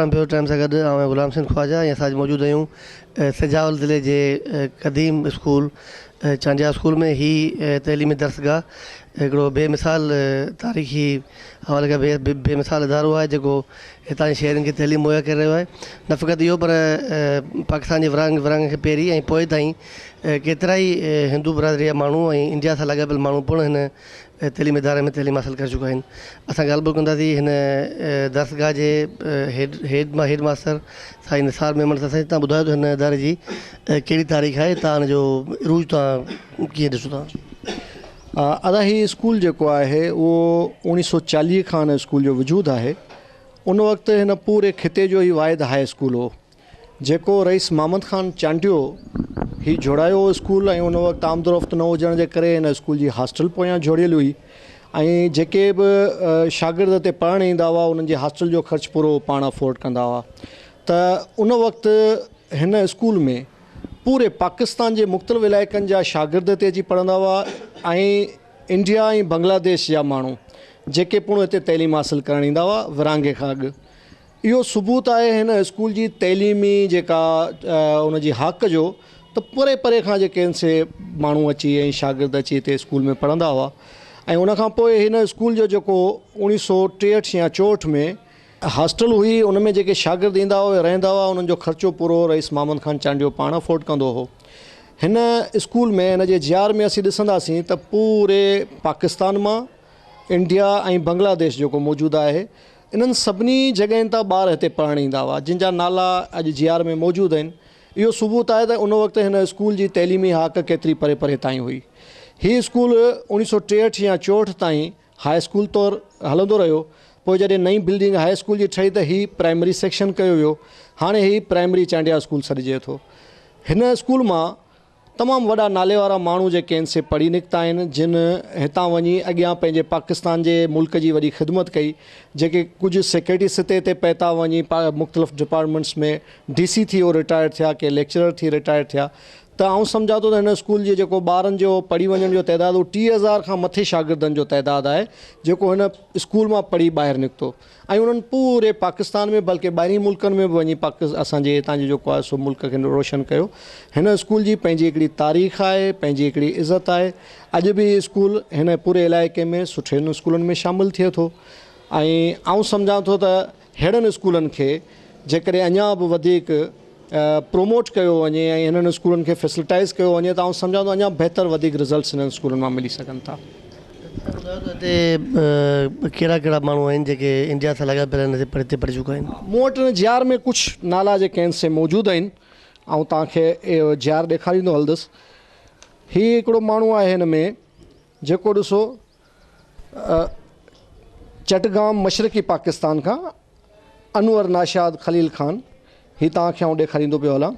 जाम पियो टाइम सां गॾु। आउं गुलाम सिंह ख्वाजा ऐं असां मौजूदु आहियूं सिजावल ज़िले जे क़दीम स्कूल चांडिया स्कूल में। ही तइलीमी दर्सगाह हिकिड़ो बेमिसाल तारीख़ी हवाले खां बेमिसाल इदारो आहे जेको हितां जे शहरनि खे तइलीम मुहैया करे रहियो आहे। न फ़क़ति इहो पर पाकिस्तान जे विरहाङे खे पहिरीं ऐं पोइ ताईं केतिरा ई हिंदू बिरादरी जा माण्हू ऐं इंडिया सां लॻियल माण्हू पिणु हिन तइलीमी इदारे में तइलीम हासिलु करे चुका आहिनि। असां ॻाल्हि ॿोल कंदासीं हिन दर्सगाह जे हेड मास्टर साईं निसार मेमन सां। तव्हां ॿुधायो त हिन इदारे जी कहिड़ी तारीख़ आहे, तव्हां हिन जो इरूज तव्हां कीअं ॾिसो था? अदा ही स्कूल जेको आहे उहो 1940 खां हिन स्कूल जो वजूदु आहे। उन वक़्तु हिन पूरे खिते जो ई वाहिद हाई स्कूल हो जेको रईस मोहम्मद ख़ान चांडियो ही जोड़ायो हो स्कूल। ऐं उन वक़्तु आमदोरफ़्त न हुजण जे करे हिन स्कूल जी हॉस्टल पोयां जोड़ियल हुई ऐं जेके बि शागिर्द हिते पढ़णु ईंदा हुआ उन्हनि जे हॉस्टल जो ख़र्चु पूरो पाण अफोर्ड कंदा हुआ। त उन वक़्तु हिन स्कूल में पूरे पाकिस्तान जे मुख़्तलिफ़ इलाइक़नि जा शागिर्द हिते अची पढ़ंदा हुआ ऐं इंडिया ऐं बांग्लादेश जा माण्हू जेके पिणु हिते तइलीम हासिलु करणु ईंदा हुआ विरहाङे खां अॻु। इहो सबूत आहे हिन स्कूल जी तइलीमी जेका उन जी हक़ जो, त परे परे खां जेके आहिनि से माण्हू अची ऐं शागिर्द अची हिते स्कूल में पढ़ंदा हुआ। ऐं उनखां पोइ हिन स्कूल जो जेको 1963 या 64 में हॉस्टल हुई उन में जेके शागिर्द ईंदा हुआ रहंदा हुआ उन्हनि जो ख़र्चो पूरो रईस मोहम्मद ख़ान चांडियो पाण अफोर्ड कंदो हो। हिन स्कूल में हिन जे जियार में असीं ॾिसंदासीं त पूरे पाकिस्तान मां इंडिया ऐं बांग्लादेश जेको मौजूदु आहे इन्हनि सभिनी जॻहियुनि तां ॿार हिते पढ़णु ईंदा हुआ जिन जा नाला अॼु जियार में मौजूदु आहिनि। इहो सबूत आहे त उन वक़्तु हिन स्कूल जी तइलीमी हक़ केतिरी परे परे ताईं हुई। हीउ स्कूल 1963 या 64 ताईं हाई स्कूल तौरु हलंदो रहियो। पोइ जॾहिं नई बिल्डिंग हाई स्कूल जी ठही त हीउ प्राइमरी सेक्शन कयो वियो। हाणे हीउ प्राइमरी चांडिया स्कूल सॾिजे थो। हिन स्कूल मां तमामु वॾा नाले वारा माण्हू जेके आहिनि से पढ़ी निकिता आहिनि जिन हितां वञी अॻियां पंहिंजे पाकिस्तान जे मुल्क जी वॾी ख़िदमत कई। जेके कुझु सिक्योरिटी सतह ते पए था वञी मुख़्तलिफ़ डिपार्टमेंट्स में DC थी उहो रिटायर थिया, के लेक्चरर थी रिटायर थिया। त आउं सम्झां थो त हिन स्कूल जी जेको ॿारनि जो पढ़ी वञण जो तइदादु 30,000 खां मथे शागिर्दनि जो तइदादु आहे जेको हिन स्कूल मां पढ़ी ॿाहिरि निकितो। ऐं उन्हनि पूरे पाकिस्तान में बल्कि ॿाहिरीं मुल्कनि में बि वञी असांजे हितां जो जेको आहे सो मुल्क खे रोशन कयो। हिन स्कूल जी पंहिंजी हिकिड़ी तारीख़ आहे, पंहिंजी हिकिड़ी इज़त आहे। अॼु बि स्कूल हिन पूरे इलाइक़े में सुठे स्कूलनि में शामिलु थिए थो। ऐं आउं सम्झां थो त अहिड़नि स्कूलनि खे जेकॾहिं अञा बि वधीक प्रोमोट कयो वञे ऐं हिननि स्कूलनि खे फैसिलिटाइज़ कयो वञे त आउं सम्झां थो अञा बहितर वधीक रिज़ल्ट्स हिननि स्कूलनि मां मिली सघनि था। हिते कहिड़ा कहिड़ा माण्हू आहिनि जेके इंडिया सां लॻा पियल आहिनि हिते पढ़ी चुका आहिनि? मूं वटि जियार में कुझु नाला जेके आहिनि से मौजूदु आहिनि। ऐं तव्हांखे इहो जियार ॾेखारींदो हलंदुसि। हीउ हिकिड़ो माण्हू आहे हिन में जेको ॾिसो चटगाम मशरक़ी पाकिस्तान खां अनवर नाशाद ख़लील ख़ान। हीउ तव्हांखे आउं ॾेखारींदो पियो हलां।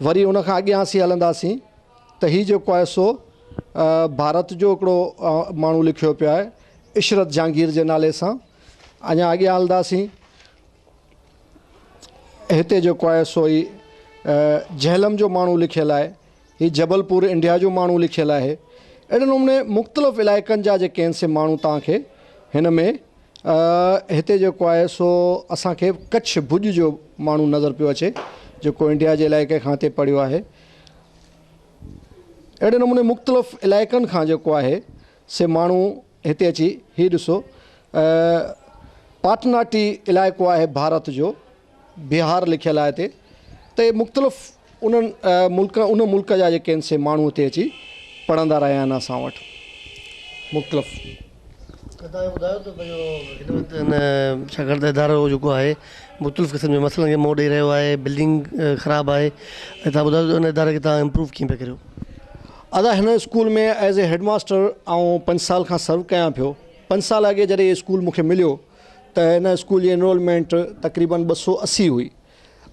वरी उनखां अॻियां असीं हलंदासीं त हीउ जेको आहे सो भारत जो हिकिड़ो माण्हू लिखियो पियो आहे इशरत जहांगीर जे नाले सां। अञा अॻियां हलंदासीं हिते जेको आहे सो ही जहलम जो माण्हू लिखियलु आहे। हीउ जबलपुर इंडिया जो माण्हू लिखियलु आहे। अहिड़े नमूने मुख़्तलिफ़ इलाइक़नि जा जेके आहिनि से माण्हू तव्हांखे हिन में हिते जेको आहे सो असांखे कच्छ भुज जो माण्हू नज़र पियो अचे जेको इंडिया जे इलाइक़े खां हिते पढ़ियो आहे। अहिड़े नमूने मुख़्तलिफ़ इलाइक़नि खां जेको आहे से माण्हू हिते अची हीउ ॾिसो पाटनाटी इलाइक़ो आहे भारत जो, बिहार लिखियलु आहे हिते। त मुख़्तलिफ़ उन मुल्क जा जेके आहिनि से माण्हू हिते अची पढ़ंदा रहिया आहिनि असां वटि मुख़्तलिफ़। तव्हां ॿुधायो त पंहिंजो हिन वक़्तु हिन शागिर्द इदारो जेको आहे मुख़्तलिफ़ क़िस्म जे मसइलनि खे मोड़ ॾेई रहियो आहे। बिल्डिंग ख़राबु आहे ऐं तव्हां ॿुधायो त हिन इदारे खे तव्हां इम्प्रूव कीअं पिया करियो? अदा हिन स्कूल में एज़ ए हेडमास्टर आउं 5 साल खां सर्व कयां पियो। 5 साल अॻे जॾहिं स्कूल मूंखे मिलियो त हिन स्कूल जी एनरोलमेंट तक़रीबन 280 हुई।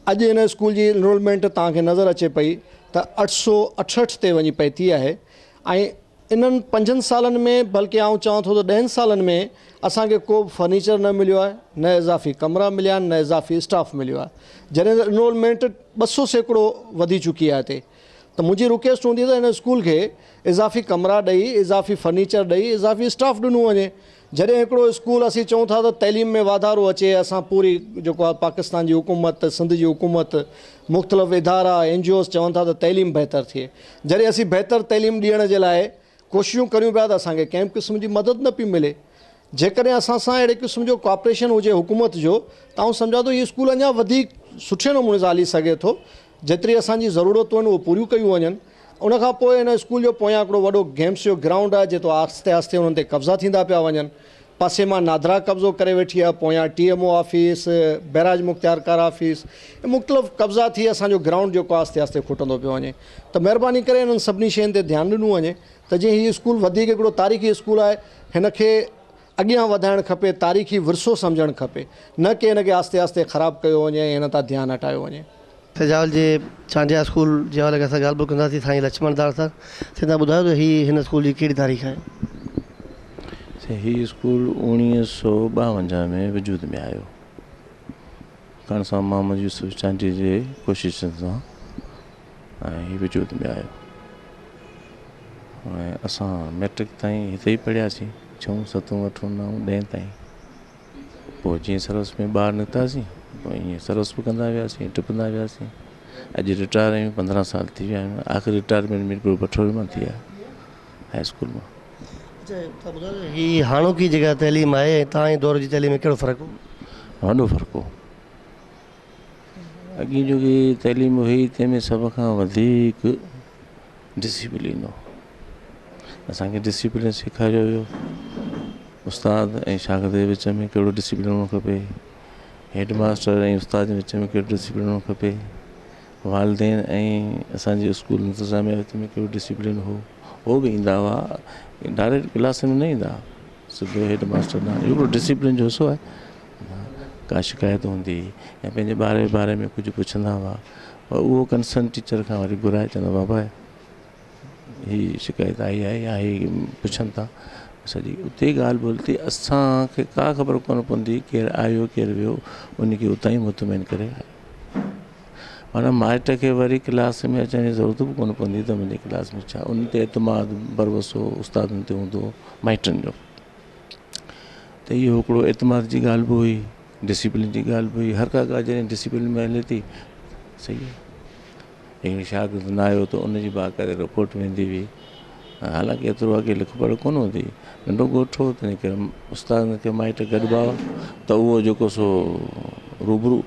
अॼु हिन स्कूल जी एनरोलमेंट तव्हांखे नज़र अचे पई त 868 ते वञी पहुती आहे। ऐं इन्हनि 5 सालनि में बल्कि आउं चवां थो त 10 सालनि में असांखे को बि फर्नीचर न मिलियो आहे, न इज़ाफ़ी कमरा मिलिया आहिनि, न इज़ाफ़ी स्टाफ मिलियो आहे। जॾहिं एनरोलमेंट 200 सैकड़ो वधी चुकी आहे हिते। त मुंहिंजी रिक्वेस्ट हूंदी त हिन स्कूल खे इज़ाफ़ी कमरा ॾेई, इज़ाफ़ी फर्नीचर ॾेई, इज़ाफ़ी स्टाफ ॾिनो वञे। जॾहिं हिकिड़ो स्कूल असीं चऊं था त तइलीम में वाधारो अचे, असां पूरी जेको आहे पाकिस्तान जी हुकूमत, सिंध जी हुकूमत, मुख़्तलिफ़ इदारा, NGOs चवनि था त तइलीम बहितर थिए। जॾहिं असीं बहितर तइलीम ॾियण जे लाइ कोशिशूं करियूं पिया त असांखे कंहिं क़िस्म जी मदद न पई मिले। जेकॾहिं असां सां अहिड़े क़िस्म जो कॉपरेशन हुजे हुकूमत जो, त आउं सम्झां थो इहो स्कूल अञा वधीक सुठे नमूने सां हली सघे थो। जेतिरी असांजी ज़रूरतूं आहिनि उहे पूरियूं कयूं वञनि। उनखां पोइ हिन स्कूल जो पोयां हिकिड़ो वॾो गेम्स जो ग्राउंड आहे, जेको आहिस्ते आहिस्ते हुननि ते कब्ज़ा थींदा पिया वञनि। पासे मां नादरा कब्ज़ो करे वेठी आहे, पोयां TMO ऑफिस, बैराज मुख़्तियारकार ऑफिस, मुख़्तलिफ़ कब्ज़ा थी असांजो ग्राउंड जेको आहिस्ते आहिस्ते खुटंदो पियो वञे। त महिरबानी करे हिननि सभिनी शयुनि ते ध्यानु ॾिनो वञे त जीअं हीउ स्कूल वधीक हिकिड़ो तारीख़ी स्कूल आहे, हिन खे अॻियां वधाइणु खपे, तारीख़ी विरसो सम्झणु खपे, न कि हिन खे आहिस्ते आहिस्ते ख़राबु कयो वञे, हिन तां ध्यानु हटायो वञे। सजावल जे चांडिया स्कूल जे हवाले खां असां ॻाल्हि ॿोल कंदासीं साईं लक्ष्मण दास सां। तव्हां ॿुधायो त हीअ हिन स्कूल जी कहिड़ी तारीख़ आहे? हीअ स्कूल 1952 में वजूद में आयो, खान साहब मोहम्मद यूसुफ चांडी जे कोशिशुनि सां ऐं हीअ वजूद में आयो। ऐं असां मैट्रिक ताईं हिते ई पढ़ियासीं, 6, 7, 8, 9, 10 ताईं। पोइ जीअं सर्विस में ॿाहिरि निकितासीं, पोइ ईअं सर्विस बि कंदा वियासीं, टुपंदा वियासीं। अॼु रिटायर आहियूं, 15 साल थी विया आहिनि। आख़िरी रिटायरमेंट में पठोरी मां थी आहे, हाई स्कूल मां। अच्छा, तव्हां ॿुधायो हीअ हाणोकी जेका तइलीम आहे ऐं तव्हांजे दौर जी तइलीम में कहिड़ो फ़र्क़ु हो? वॾो फ़र्क़ु हो। अॻी जेकी तइलीम हुई तंहिंमें सभ खां वधीक डिसिप्लिन हो। असांखे डिसिप्लिन सेखारियो वियो। उस्ताद ऐं शागिर्द जे विच में कहिड़ो डिसिप्लिन हुअणु खपे, हेड मास्टर ऐं उस्ताद जे विच में कहिड़ो डिसिप्लिन हुअणु खपे, वालदेन ऐं असांजे स्कूल इंतिज़ामिया विच में कहिड़ो डिसिप्लिन हो। उहो बि ईंदा हुआ, डायरेक्ट क्लास में न ईंदा, सिधो हेड मास्टर न। हिकिड़ो डिसिप्लिन जो हिसो आहे। का शिकायत हूंदी या पंहिंजे ॿार जे बारे में कुझु पुछंदा हुआ, उहो कंसर्न टीचर खां वरी घुराए चवंदा, बाबा हीअ शिकायत आई आहे या हीअ पुछनि था सॼी। उते ई ॻाल्हि ॿोल्हि थी, असांखे का ख़बर कोन पवंदी केरु आयो केरु वियो, उनखे उतां ई मुतमिन करे माना माइट खे वरी क्लास में अचण जी ज़रूरत बि कोन पवंदी त मुंहिंजे क्लास में छा। उन ते एतमाद बरवसो उस्तादनि ते हूंदो हो, माइटनि जो। त इहो हिकिड़ो एतमाद जी ॻाल्हि बि हुई, डिसिप्लिन जी ॻाल्हि बि हुई। हर का ॻाल्हि जॾहिं डिसिप्लिन में हले थी सही आहे। हिकिड़ी शागिर्द न आयो त उनजी बाक़ाइदे रिपोर्ट वेंदी हुई। हालांकि एतिरो अॻे लिख पढ़ कोन हूंदी, नंढो ॻोठ हो, तंहिं करे उस्तादनि खे माइट गॾिबा त उहो जेको सो रूबरू।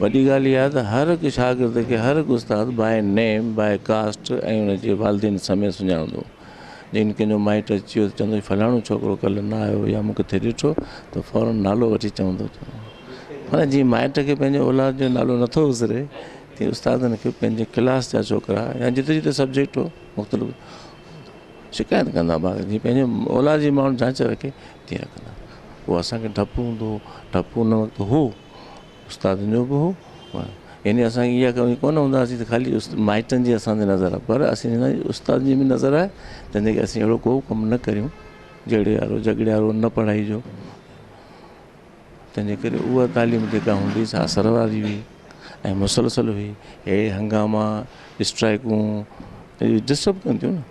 वॾी ॻाल्हि इहा आहे त हर हिकु शागिर्द खे हर हिकु उस्ताद बाय नेम, बाय कास्ट ऐं उनजे वालिदेन समेत सुञाणंदो। जिन कंहिंजो माइट अची वियो त चवंदो फलाणो छोकिरो कल्ह न आयो या मूंखे किथे ॾिठो त फौरन नालो वठी चवंदो। माना जीअं माइट खे पंहिंजे औलाद जो नालो नथो विसरे, तीअं उस्तादनि खे पंहिंजे क्लास जा छोकिरा या जिते जिते सब्जेक्ट हो मुख़्तलिफ़ शिकायत कंदा ॿार, जीअं पंहिंजे औलाद जी माण्हू जांच रखे तीअं रखंदा। उहो असांखे डपु हूंदो, डपु उन वक़्तु हो, उस्तादनि जो बि हो। यानी असांखे इहा कमी कोन हूंदासीं त ख़ाली माइटनि जी असांजे नज़र आहे, पर असीं उस्ताद जी बि नज़र आहे, तंहिंजे करे असीं अहिड़ो को कमु न करियूं जहिड़े वारो झगड़े वारो, न पढ़ाई जो। तंहिंजे करे उहा तालीम जेका हूंदी सा असर वारी हुई ऐं मुसलसल हुई। हे हंगामा, स्ट्राइकूं डिस्टर्ब कंदियूं न।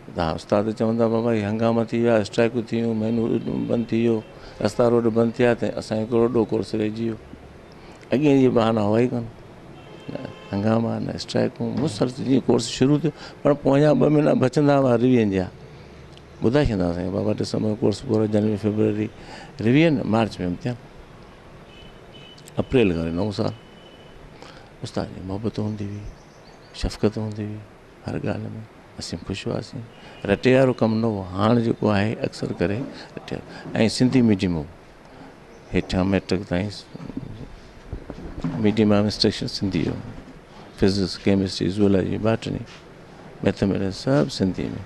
तव्हां उस्ताद चवंदा बाबा हीअ हंगामा थी विया, स्ट्राइकूं थी वियूं, महीनो बंदि थी वियो, रस्ता रोड बंदि थिया, त असांजो हिकिड़ो वॾो कोर्स रहिजी वियो। अॻे जी बहाना हुआ ई कोन, न हंगामा न स्ट्राइकूं, मुसलसल जीअं कोर्स शुरू थियो। पर पोयां 2 महीना बचंदा हुआ रिवीजन जा, ॿुधाए छॾंदासीं बाबा डिसंबर कोर्स पूरो, जनवरी फरवरी रिवीजन, मार्च में इम्तिहान, अप्रैल खां 9 साल। उस्ताद जी मोहबत हूंदी हुई, शफ़क़त हूंदी हुई हर ॻाल्हि में। असीं ख़ुशि हुआसीं। रटे वारो कमु न हो, हाणे जेको आहे अक्सर करे रटे। ऐं सिंधी मीडियम हो, हेठां मैट्रिक ताईं मीडियम ऑफ इंस्ट्रक्शन सिंधी हो। Physics, chemistry, zoology, botany, mathematics सभु सिंधी में।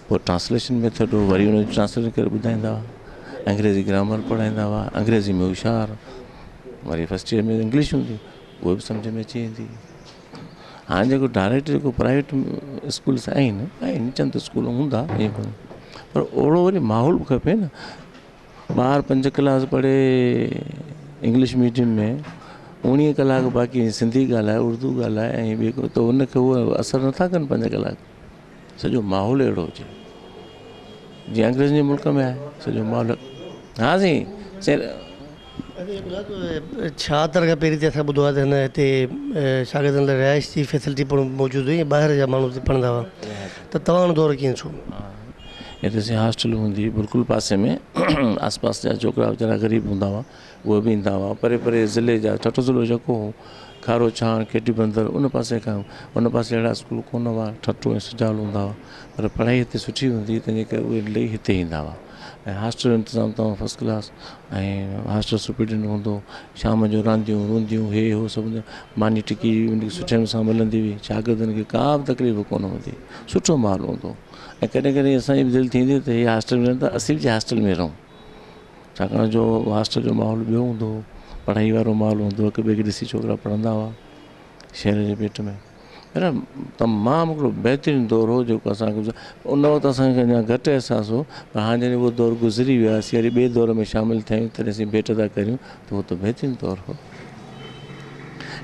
पोइ ट्रांसलेशन मेथड हो, वरी उनजो ट्रांसलेशन करे ॿुधाईंदा हुआ। अंग्रेज़ी ग्रामर पढ़ाईंदा हुआ, अंग्रेज़ी में होशियारु। वरी फस्ट ईयर में इंग्लिश हूंदी, उहो बि सम्झ में अची वेंदी। हाणे जेको डायरेक्ट जेको प्राइवेट स्कूल्स आहिनि चंद स्कूल हूंदा ईअं, पर ओहिड़ो वरी माहौल बि खपे न। ॿार 5 क्लास पढ़े इंग्लिश मीडियम में, 19 कलाक बाक़ी सिंधी ॻाल्हाए उर्दू ॻाल्हाए ऐं ॿिए को त उनखे उहे असरु नथा कनि 5 कलाक। सॼो माहौल अहिड़ो हुजे जीअं अंग्रेज़नि जे मुल्क में आहे सॼो माहौल। हा साईं छा तरह खां पहिरीं ते असां ॿुधो आहे त हिन हिते शागिर्दनि लाइ रिहाइश जी फैसिलिटी पिणु मौजूदु हुई, ॿाहिरि जा माण्हू हिते पढ़ंदा हुआ, त तव्हां दौरु कीअं छो? हिते से हॉस्टल हूंदी बिल्कुलु पासे में आसपास जा छोकिरा वीचारा ग़रीब हूंदा हुआ, उहे बि ईंदा हुआ। परे परे ज़िले जा ठठो ज़िलो जेको हो खारो छाण केटी बंदर उन पासे खां उन पासे अहिड़ा स्कूल कोन हुआ, ठठो ऐं सजाल हूंदा हुआ, पर पढ़ाई हिते सुठी हूंदी तंहिंजे करे उहे लही हिते ईंदा हुआ। ऐं हॉस्टल जो इंतिज़ाम तमामु फस्ट क्लास ऐं हॉस्टल सुपरिटेंडेंट हूंदो, शाम जो रांदियूं रूंदियूं हे हो सभु मानी टिकी उनखे सुठे सां मिलंदी हुई, शागिर्दनि खे का बि तकलीफ़ कोन हूंदी, सुठो माहौल हूंदो। ऐं कॾहिं कॾहिं असांजी बि दिलि थींदी त हीअ हॉस्टल में त असीं बि हॉस्टल में रहूं, छाकाणि जो हॉस्टल जो माहौल ॿियो हूंदो, पढ़ाई वारो माहौल हूंदो, हिक ॿिए खे ॾिसी छोकिरा पढ़ंदा हुआ शहर जे पेट में। पर तमामु हिकिड़ो बहितरीनु दौरु हो जेको असांखे उन वक़्तु असांखे अञा घटि अहसासु हो, पर हाणे जॾहिं उहो दौरु गुज़री वियो आहे, असीं वरी ॿिए दौर में शामिलु थिया आहियूं तॾहिं असीं भेट था करियूं त उहो त बहितरीनु दौरु हो।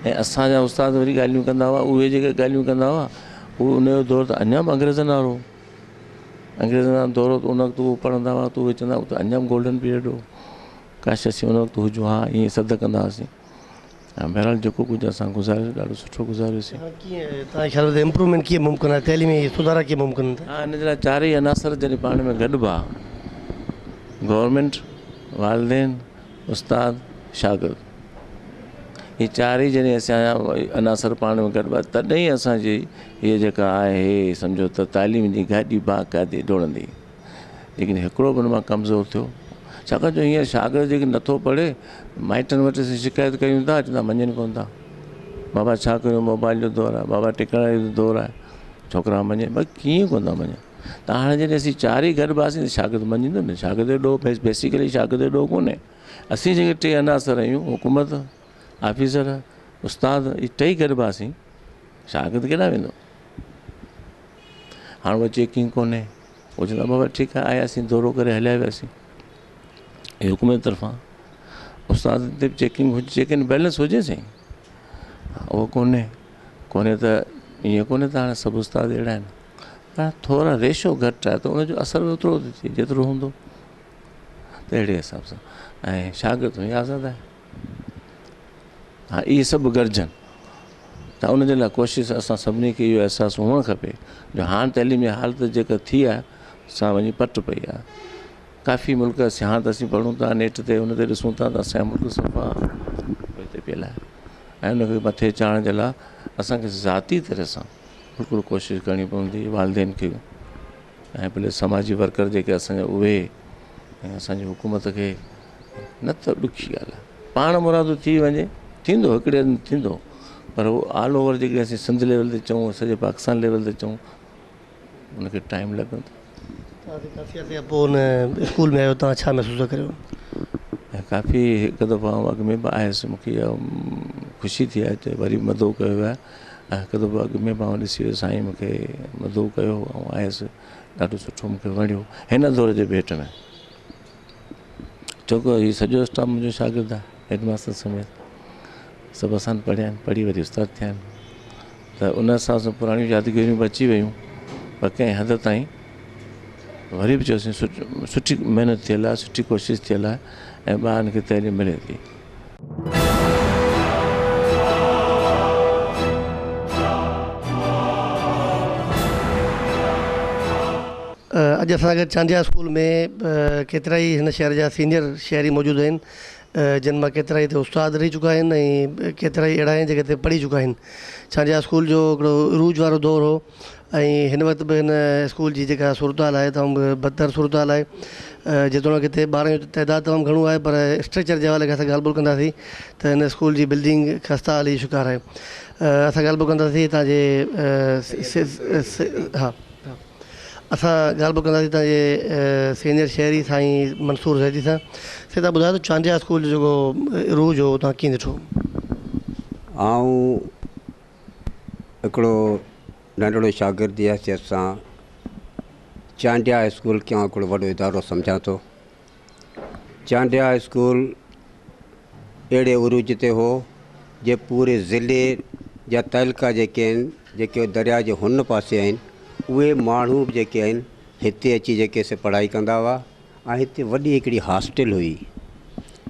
ऐं असांजा उस्ताद वरी ॻाल्हियूं कंदा हुआ, उहे जेके ॻाल्हियूं कंदा हुआ उहो उनजो दौरु त अञा बि अंग्रेज़नि वारो, अंग्रेज़नि वारो दौरु उन वक़्तु उहो पढ़ंदा हुआ त उहे चवंदा हुआ त अञा बि गोल्डन पीरियड हो, काश असीं उन वक़्तु हुजूं, हा ईअं सद कंदा हुआसीं। बहरहाल जेको कुझु असां गुज़ारियो ॾाढो सुठो गुज़ारियोसीं। कीअं तव्हांजे ख़्याल में इम्प्रूवमेंट कीअं मुमकिन आहे, तइलीमी सुधारा कीअं मुमकिन आहिनि? हा, हिन जे लाइ चारई अनासर जॾहिं पाण में गॾिबा, गवर्नमेंट, वालिदैन, उस्ताद, शागिर्द, इहे चारई जॾहिं असांजा अनासर पाण में गॾिबा तॾहिं असांजी हीअ जेका आहे सम्झो त तालीम जी गाॾी बाक़ाइदे डोड़ंदी। लेकिन हिकिड़ो बि हुन मां कमज़ोर थियो, छाकाणि जो हीअं शागिर्द जेके नथो पढ़े माइटनि वटि असीं शिकायत कयूं था, चवंदा मञनि कोन था, बाबा छा कयूं, मोबाइल जो दौरु आहे, बाबा टिकाणे जो दौरु आहे, छोकिरा मञे, भई कीअं कोन था मञनि। त हाणे जॾहिं असीं चारई गॾिबासीं त शागिर्द मञींदो न, शागिर्द जो ॾोह बेसिकली शागिर्द जो ॾोह कोन्हे। असीं जेके टे अनासर आहियूं, हुकूमत, ऑफिसर, उस्ताद, इहे टई गॾिबासीं, शागिर्द केॾां वेंदो। हाणे उहा चेकिंग कोन्हे, उहो चवंदा बाबा ठीकु आहे आयासीं दौरो करे हलिया वियासीं, इहे हुकूमत तरफ़ां। उस्ताद ते बि चेकिंग हुजे, चेक एंड बैलेंस हुजे साईं, उहो कोन्हे त ईअं कोन्हे त हाणे सभु उस्ताद अहिड़ा आहिनि, पर थोरा रेशो घटि आहे त उनजो असरु ओतिरो थो थिए जेतिरो हूंदो, त अहिड़े हिसाब सां। ऐं शागिर्द में आज़ादु आहे, हा इहे सभु गॾिजनि त उनजे लाइ कोशिशि असां सभिनी खे इहो अहसासु हुअणु खपे जो हाणे तइलीमी हालत जेका थी आहे सां वञी पट पई आहे। काफ़ी मुल्क हाणे त असीं पढ़ूं था नेट ते, हुन ते ॾिसूं था त असांजो मुल्क सफ़ा हिते पियल आहे। ऐं उनखे मथे चाढ़ण जे लाइ असांखे ज़ाती तरह सां बिल्कुलु कोशिशि करणी पवंदी, वालिदैन खे ऐं भले समाजी वर्कर जेके असांजा उहे, ऐं असांजी हुकूमत खे। न त ॾुखी ॻाल्हि आहे, पाण मुरादु थी वञे थींदो, हिकिड़े हंधि थींदो, पर उहो ऑल ओवर जेके असीं सिंध लेवल ते चऊं, सॼे पाकिस्तान लेवल ते चऊं, उनखे टाइम लॻंदो। पोइ हुन स्कूल में आहियो, तव्हां छा महसूसु करियो? ऐं काफ़ी हिकु दफ़ा अॻु में बि आयुसि, मूंखे इहा ख़ुशी थी आहे त वरी मदो कयो आहे। ऐं हिकु दफ़ो अॻु में मां ॾिसी वियो साईं मूंखे मदो कयो ऐं आयुसि, ॾाढो सुठो मूंखे वणियो हिन दौर जे भेट में। छोकी हीउ सॼो स्टाफ मुंहिंजो शागिर्दु आहे, हेडमास्टर समेत सभु असां पढ़िया आहिनि, पढ़ी वरी उस्ताद थिया आहिनि, त उन हिसाब सां पुराणियूं यादगिरियूं बि अची वियूं, पर कंहिं हद ताईं वरी बि चयोसीं सुठी महिनत थियल आहे, सुठी कोशिशि थियल आहे ऐं ॿारनि खे तइलीम मिले थी। अॼु असां गॾु चांडिया स्कूल में केतिरा ई हिन शहर जा सीनियर शहरी मौजूदु आहिनि, जिन मां केतिरा ई हिते उस्ताद रही चुका आहिनि ऐं केतिरा ई अहिड़ा आहिनि जेके हिते पढ़ी चुका आहिनि। चांडिया स्कूल जो हिकिड़ो रूज वारो दौरु हो ऐं हिन वक़्तु बि हिन स्कूल जी जेका सूरत हाल आहे तमामु बदतर सूरत हाल आहे, जेतोणीकि हिते ॿारनि जो तइदादु तमामु घणो आहे, पर स्ट्रक्चर जे हवाले खां असां ॻाल्हि ॿोल कंदासीं त हिन स्कूल जी बिल्डिंग खस्ता हाली शिकार आहे। असां ॻाल्हि ॿोल कंदासीं तव्हांजे हा असां ॻाल्हि ॿोल कंदासीं तव्हांजे सीनियर शहरी साईं मंसूर ज़ैदी सां। साईं तव्हां ॿुधायो त चांडिया स्कूल जो जेको रूज हो तव्हां कीअं ॾिठो? आऊं हिकिड़ो नंढड़ो शागिर्द जी हैसियत सां चांडिया स्कूल खे हिकिड़ो वॾो इदारो सम्झां थो। चांडिया स्कूल अहिड़े उरूज ते हो जे पूरे ज़िले जा तहलका जेके आहिनि जेके दरिया जे हुन पासे आहिनि उहे माण्हू जेके आहिनि हिते अची जेके से पढ़ाई कंदा हुआ ऐं हिते वॾी हिकिड़ी हॉस्टल हुई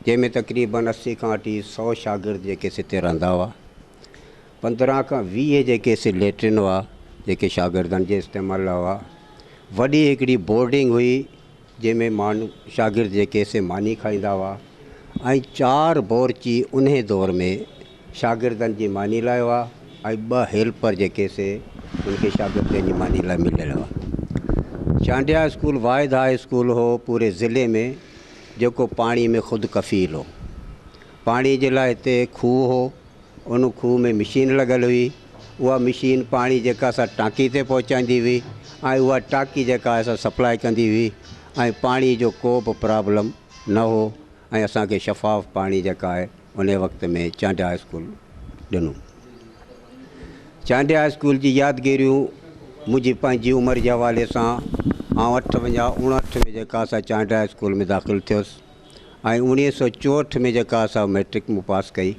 जंहिंमें तक़रीबन 80 खां वठी 100 शागिर्द जेके से हिते रहंदा हुआ। 15 खां 20 जेके से लेट्रिन हुआ जेके शागिर्दनि जे इस्तेमाल हुआ। वॾी हिकिड़ी बोर्डिंग हुई जंहिंमें माण्हू शागिर्द जेके से मानी खाईंदा हुआ ऐं 4 बोरची उन दौर में शागिर्दनि जी मानी लाइ हुआ ऐं 2 हेल्पर जेके से उनखे शागिर्दनि जी मानी लाइ मिलियल हुआ। चांडिया स्कूल वाहिद हाई स्कूल हो पूरे ज़िले में जेको पाणी में ख़ुदि कफ़ील हो। पाणी जे लाइ हिते खूह हो, उन खूह में मशीन लॻल हुई। उहा मशीन पाणी जेका असां टांकी ते पहुचाईंदी हुई ऐं उहा टांकी जेका असां सप्लाई कंदी हुई ऐं पाणी जो को बि प्रॉब्लम न हो ऐं असांखे शफ़ाफ़ पाणी जेका आहे उन वक़्त में चांडिया स्कूल ॾिनो। चांडिया स्कूल जी यादगिरियूं मुंहिंजी पंहिंजी उमिरि जे हवाले सां 58 में जेका असां चांडिया स्कूल में दाख़िलु थियुसि ऐं 1964 में जेका असां मैट्रिक में पास कई।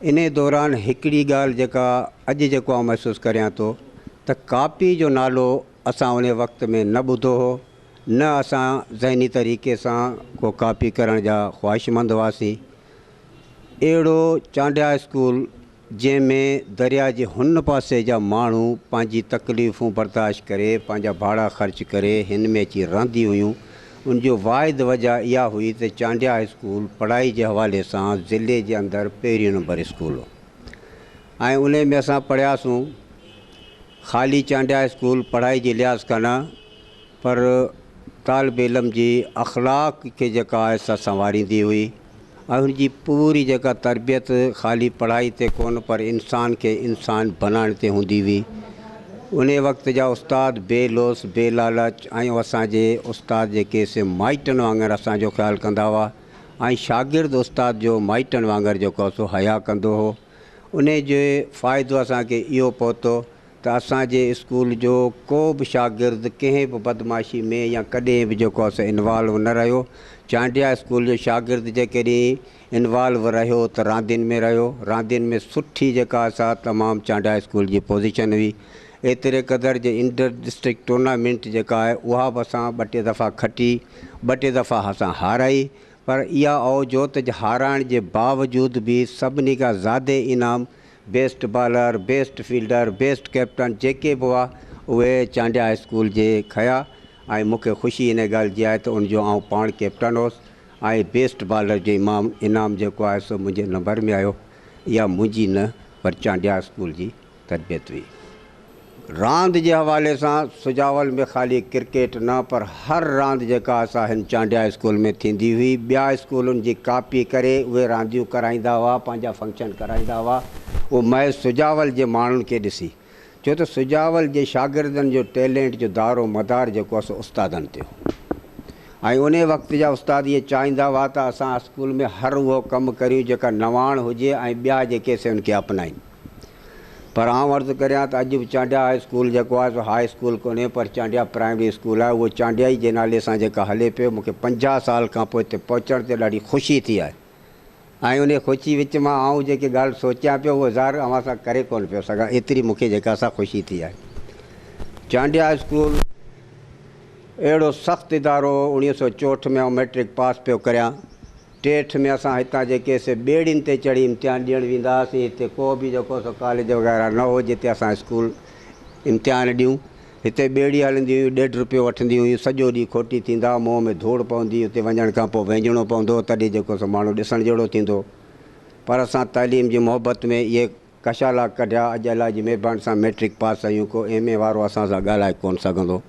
इन दौरान हिकिड़ी ॻाल्हि जेका अॼु जेको आउं महसूसु करियां थो त कापी जो नालो असां उन वक़्त में न ॿुधो हो, न असां ज़हनी तरीक़े सां को कापी करण जा ख़्वाहिशमंद हुआसीं। अहिड़ो चांडिया स्कूल जंहिंमें दरिया जे हुन पासे जा माण्हू पंहिंजी तकलीफ़ूं बर्दाश्त करे पंहिंजा भाड़ा ख़र्च करे हिन में अची रहंदी हुयूं, उनजो वाहिद वजह इहा हुई त चांडिया स्कूल पढ़ाई जे हवाले सां ज़िले जे अंदरि पहिरियों नंबर स्कूल हो ऐं उन में असां पढ़ियासीं। ख़ाली चांडिया स्कूल पढ़ाई जी लिहाज़ कान पर तालिब इल्म जी अख़लाक़ खे जेका आहे सा संवारींदी हुई ऐं हुनजी पूरी जेका तरबियत ख़ाली पढ़ाई ते कोन पर इंसान खे इंसान बणाइण ते हूंदी हुई। उन वक़्त जा उस्ताद बेलोस बेलालच ऐं असांजे उस्ताद जेके से माइटनि वांगुरु असांजो ख़्यालु कंदा हुआ ऐं शागिर्द उस्ताद जो माइटनि वांगुरु जेको सो हया कंदो हो। उन जो फ़ाइदो असांखे इहो पहुतो त असांजे स्कूल जो को बि शागिर्द कंहिं बि बदमाशी में या कॾहिं बि जेको आहे इन्वॉल्व न रहियो। चांडिया स्कूल जो शागिर्द जेकॾहिं इन्वॉल्व रहियो त रांदियुनि में रहियो। रांदियुनि में सुठी जेका असां तमामु चांडिया स्कूल जी पोज़ीशन हुई। एतिरे क़दुरु जे इंटर डिस्ट्रिक्ट टूर्नामेंट जेका आहे उहा बि असां 2-टे दफ़ा खटी, 2-टे दफ़ा असां हाराई। पर इहा औजोत हाराइण जे बावजूदि बि सभिनी खां ज़्यादा इनाम best bowler, best fielder, best captain जेके बि हुआ उहे चांडिया स्कूल जे खया ऐं मूंखे ख़ुशी इन ॻाल्हि जी आहे त उनजो आउं पाण कैप्टन हुउसि ऐं बेस्ट बॉलर जो इनाम जेको आहे सो मुंहिंजे नंबर में आयो। इहा मुंहिंजी न पर चांडिया स्कूल जी तरबियत हुई। रांदि जे हवाले सां सुजावल में ख़ाली क्रिकेट न पर हर रांदि जेका असां हिन चांडिया स्कूल में थींदी हुई ॿिया स्कूलनि जी कापी करे उहे रांदियूं कराईंदा हुआ, पंहिंजा फंक्शन कराईंदा हुआ। उहो महज़ सुजावल जे माण्हुनि खे ॾिसी, छो त सुजावल जे शागिर्दनि जो टैलेंट जो दारो मदार जेको आहे सो उस्तादनि ते हो ऐं उन वक़्त जा उस्ताद इहे चाहींदा हुआ त असां स्कूल में हर उहो कमु करियूं जेका नवाण हुजे ऐं ॿिया जेके से उनखे अपनाइनि। पर आउं अर्ज़ु करियां त अॼु बि चांडिया हाई स्कूल जेको आहे सो हाई स्कूल कोन्हे पर चांडिया प्राइमरी स्कूल आहे। उहो चांडिया ई जे नाले सां जेका हले पियो। मूंखे 50 साल खां पोइ हिते पहुचण ते ॾाढी ख़ुशी थी आहे ऐं उन ख़ुशी विच मां आउं जेके ॻाल्हि सोचियां पियो उहो ज़ाहिर अवां सां करे कोन पियो सघां, एतिरी मूंखे जेका सां ख़ुशी थी आहे। चांडिया स्कूल अहिड़ो सख़्तु इदारो 1964 में आउं मैट्रिक पास पियो करियां। 63 में असां हितां जेके से ॿेड़ियुनि ते चढ़ी इम्तिहान ॾियणु वेंदा हुआसीं। हिते को बि जेको सो कॉलेज वग़ैरह न हो जिते असां स्कूल इम्तिहान ॾियूं। हिते ॿेड़ी हलंदी हुई, 1.5 रुपयो वठंदी हुई, सॼो ॾींहुं खोटी थींदा, मुंहं में धूड़ पवंदी, हुते वञण खां पोइ वेंझणो पवंदो, तॾहिं जेको सो माण्हू ॾिसण जहिड़ो थींदो। पर असां तालीम जी मोहबत में इहे कशाला कढिया। अॼु अलाह जी महिरबानी सां मैट्रिक पास आहियूं, को MA वारो असां सां ॻाल्हाए कोन सघंदो।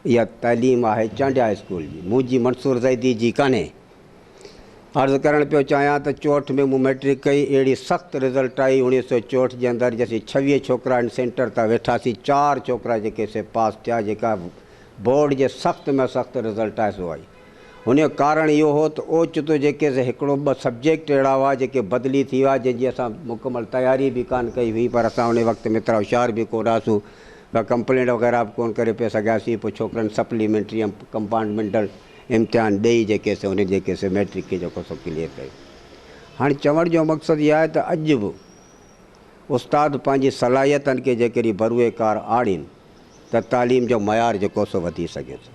इहा तालीम आहे चांडिया स्कूल जी, मुंहिंजी मंसूर ज़ैदी जी कान्हे। अर्ज़ु करणु पियो चाहियां त 64 में मूं मैट्रिक कई। अहिड़ी सख़्तु रिज़ल्ट आई 1964 जे अंदरि जैसे 26 छोकिरा आहिनि सेंटर तां वेठासीं, 4 छोकिरा जेके से पास थिया। जेका बोर्ड जे सख़्तु में सख़्तु रिज़ल्ट आहे सो आई। हुनजो कारण इहो हो त ओचितो जेके से 1-2 सब्जेक्ट अहिड़ा हुआ जेके बदिली थी विया, जंहिंजी असां मुकमल तयारी बि कान कई हुई। पर असां उन वक़्त में एतिरा होशियार बि कोन हुआसीं, का कंप्लेंट वग़ैरह बि कोन करे पिया सघियासीं। पोइ छोकिरनि सप्लीमेंट्री ऐं कंपार्टमेंटल इम्तिहान ॾेई जेके से उन जेके से मैट्रिक खे जेको सो क्लियर कयो। हाणे चवण जो मक़सदु इहा आहे त अॼु बि उस्ताद पंहिंजी सलाहियतनि खे जेकॾहिं बरूए कार आणीनि त तालीम जो मयार जेको सो वधी सघे थो।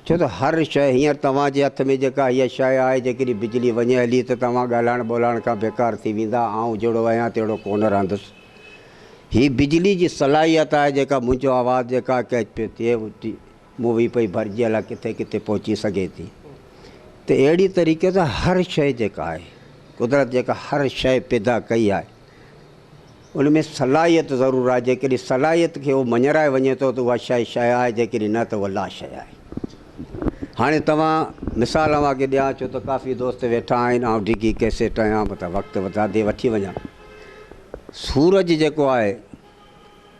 छो त हर शइ हींअर तव्हांजे हथ में जेका हीअ शइ आहे, जेकॾहिं बिजली वञे हली त तव्हां ॻाल्हाइण ॿोलाइण खां बेकार थी वेंदा। आउं जहिड़ो आहियां तहिड़ो कोन रहंदुसि। हीअ बिजली जी सलाहियत आहे जेका मुंहिंजो आवाज़ु जेका कैच पियो थिए, मूवी पई भरिजियल आहे, किथे किथे पहुची सघे थी। त अहिड़ी तरीक़े सां हर शइ जेका आहे, कुदरत जेका हर शइ पैदा कई आहे, उन में सलाहियत ज़रूरु आहे। जेकॾहिं सलाहियत खे उहो मञराए वञे थो त उहा शइ शइ आहे, जेकॾहिं न त उहा ला शइ आहे। हाणे तव्हां मिसाल मूंखे ॾियां, छो त काफ़ी दोस्त वेठा आहिनि, ऐं डिगी कैसेट आहियां, मतिलबु वक़्तु वधादे वठी वञा। सूरज जेको आहे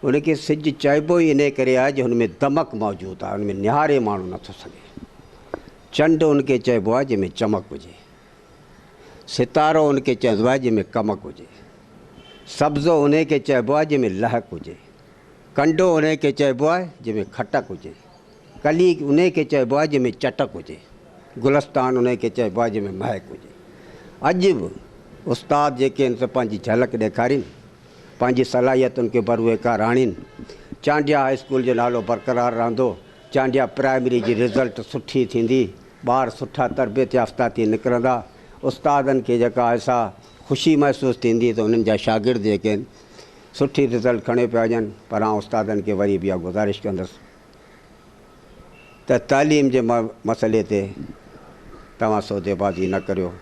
उनखे सिजु चइबो ई इन करे आहे जो हुन में दमक मौजूदु आहे, हुन में निहारे माण्हू नथो सघे। चंड उनखे चइबो आहे जंहिंमें चमक हुजे, सितारो उनखे चइबो आहे जंहिंमें कमक हुजे, सब्ज़ो उनखे चइबो आहे जंहिंमें लहक हुजे, कंडो उनखे चइबो आहे जंहिंमें खटक हुजे, कली उनखे चइबो आहे जंहिंमें चटक हुजे, गुलस्तान उनखे चइबो आहे जंहिंमें महक हुजे। अॼु बि उस्ताद जेके आहिनि त पंहिंजी झलक ॾेखारीनि, पंहिंजी सलाहियतुनि खे बरूए कार आणीनि। चांडिया हाई स्कूल जो नालो बरक़रार रहंदो, चांडिया प्राइमरी जी रिज़ल्ट सुठी थींदी, ॿार सुठा तरबियत याफ़्ता थी निकिरंदा। उस्तादनि खे जेका आहे सा ख़ुशी महसूसु थींदी त उन्हनि जा शागिर्द जेके आहिनि सुठी रिज़ल्ट खणे पिया वञनि। पर आउं उस्तादनि खे वरी बि इहा गुज़ारिश कंदुसि त तालीम जे मसइले ते तव्हां सौदेबाज़ी न करियो।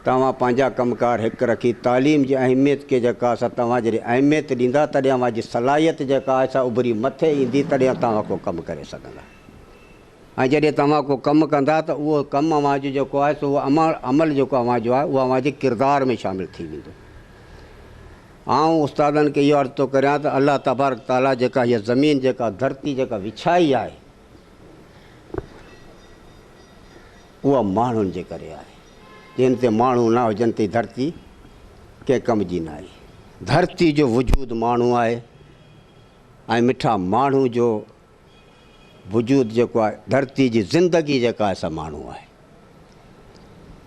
तव्हां पंहिंजा कमकार हिकु रखी तालीम जी अहमियत खे जेका असां तव्हां जॾहिं अहमियत ॾींदा, तॾहिं अव्हांजी सलाहियत जेका आहे सा उभरी मथे ईंदी, तॾहिं तव्हां को कमु करे सघंदा। ऐं जॾहिं तव्हां को कमु कंदा त उहो कमु अव्हांजो जेको आहे सो उहो अमल जेको अव्हांजो आहे उहो अव्हांजे किरदार में शामिलु थी वेंदो। आउं उस्तादनि खे इहो अर्ज़ु थो करियां त अलाह तबारक ताला जेका हीअ ज़मीन जेका धरती जेका विछाई आहे, उहा माण्हुनि जे करे आहे। जिन ते माण्हू न हुजनि त धरती कंहिं कम जी न आहे। धरती जो वजूद माण्हू आहे, ऐं मिठा माण्हू जो वजूद जेको आहे, धरती जी ज़िंदगी जेका आहे सा माण्हू आहे,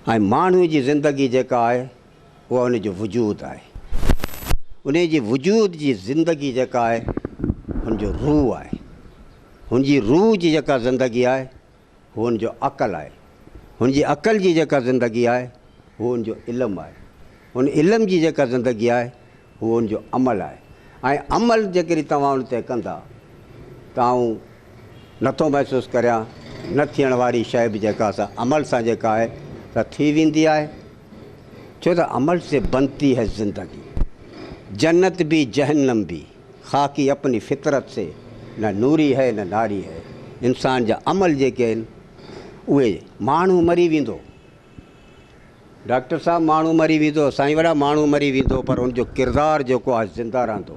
ऐं माण्हू जी ज़िंदगी जेका आहे उहा उनजो वजूद आहे। उन जी वजूद जी ज़िंदगी जेका आहे हुनजो रूह आहे। हुनजी रूह जी जेका ज़िंदगी आहे उहो हुनजो अक़ल आहे। हुनजी अक़ल जी जेका ज़िंदगी आहे उहो हुनजो इल्मु आहे। हुन इल्म जी जेका ज़िंदगी आहे उहो हुनजो अमल आहे। ऐं अमल जेकॾहिं तव्हां हुन ते कंदा त आउं नथो महसूसु करियां न थियण वारी शइ बि जेका असां अमल सां जेका आहे त थी वेंदी आहे। छो त अमल से बनती है ज़िंदगी, जन्नत भी जहन्नम भी, खाकी अपनी फितरत से, न नूरी है न नारी है। इंसान जा अमल जेके आहिनि उहे, माण्हू मरी वेंदो, डॉक्टर साहब माण्हू मरी वेंदो, साईं वॾा माण्हू मरी वेंदो, पर हुनजो किरदारु जेको आहे ज़िंदा रहंदो।